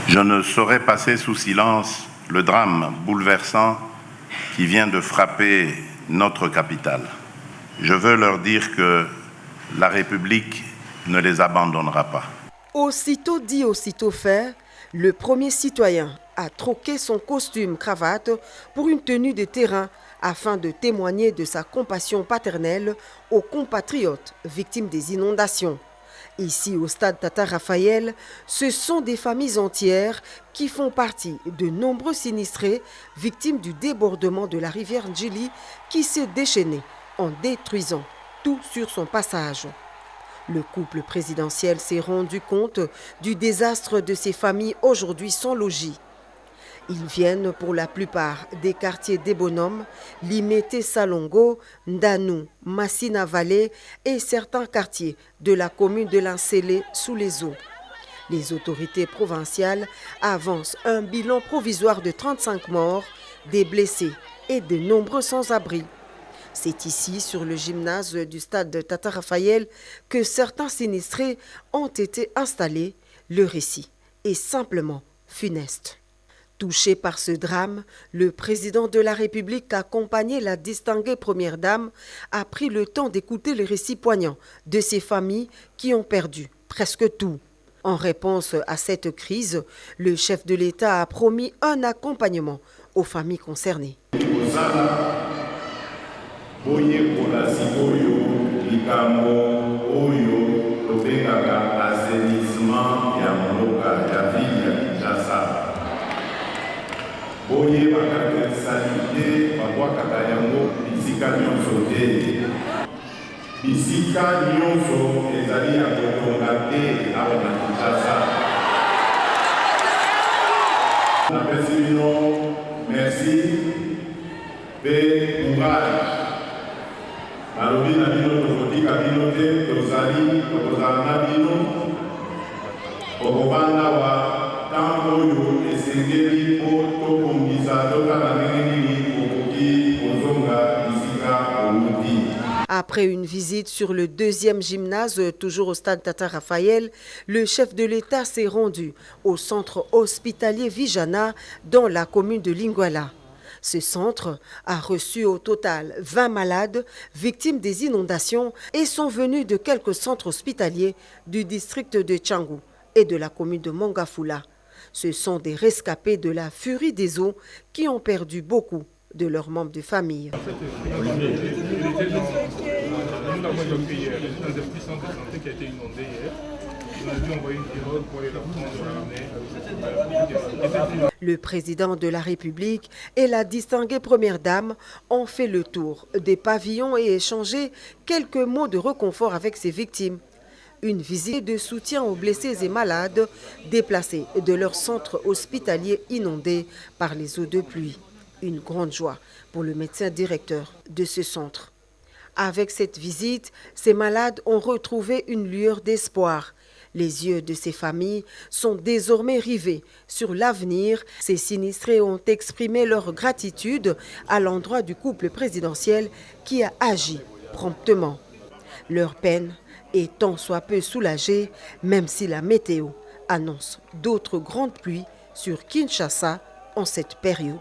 Je ne saurais passer sous silence le drame bouleversant qui vient de frapper notre capitale. Je veux leur dire que la République ne les abandonnera pas. Aussitôt dit, aussitôt fait, le premier citoyen a troqué son costume cravate pour une tenue de terrain afin de témoigner de sa compassion paternelle aux compatriotes victimes des inondations. Ici, au stade Tata Raphaël, ce sont des familles entières qui font partie de nombreux sinistrés victimes du débordement de la rivière Ndjili qui s'est déchaînée en détruisant tout sur son passage. Le couple présidentiel s'est rendu compte du désastre de ces familles aujourd'hui sans logis. Ils viennent pour la plupart des quartiers des Bonhommes, Limete Salongo, Ndanou, Massina Valley et certains quartiers de la commune de l'Insélé sous les eaux. Les autorités provinciales avancent un bilan provisoire de 35 morts, des blessés et de nombreux sans-abri. C'est ici, sur le gymnase du stade de Tata Raphaël, que certains sinistrés ont été installés. Le récit est simplement funeste. Touché par ce drame, le président de la République, accompagné la distinguée première dame, a pris le temps d'écouter les récits poignants de ces familles qui ont perdu presque tout. En réponse à cette crise, le chef de l'État a promis un accompagnement aux familles concernées. Boye bakate salite babwakaka yango bisika nyonso te. Bisika nyonso ezali ya kotonga te awa na Kinshasa. Napesi bino merci pe courage. Nalobi na bino tokotika bino te, tokozala na bino okobanda wa. Après une visite sur le deuxième gymnase, toujours au stade Tata Raphaël, le chef de l'État s'est rendu au centre hospitalier Vijana dans la commune de Lingwala. Ce centre a reçu au total 20 malades victimes des inondations et sont venus de quelques centres hospitaliers du district de Tchangou et de la commune de Mongafula. Ce sont des rescapés de la furie des eaux qui ont perdu beaucoup de leurs membres de famille. Le président de la République et la distinguée première dame ont fait le tour des pavillons et échangé quelques mots de réconfort avec ces victimes. Une visite de soutien aux blessés et malades déplacés de leur centre hospitalier inondé par les eaux de pluie. Une grande joie pour le médecin directeur de ce centre. Avec cette visite, ces malades ont retrouvé une lueur d'espoir. Les yeux de ces familles sont désormais rivés sur l'avenir. Ces sinistrés ont exprimé leur gratitude à l'endroit du couple présidentiel qui a agi promptement. Leur peine est tant soit peu soulagée, même si la météo annonce d'autres grandes pluies sur Kinshasa en cette période.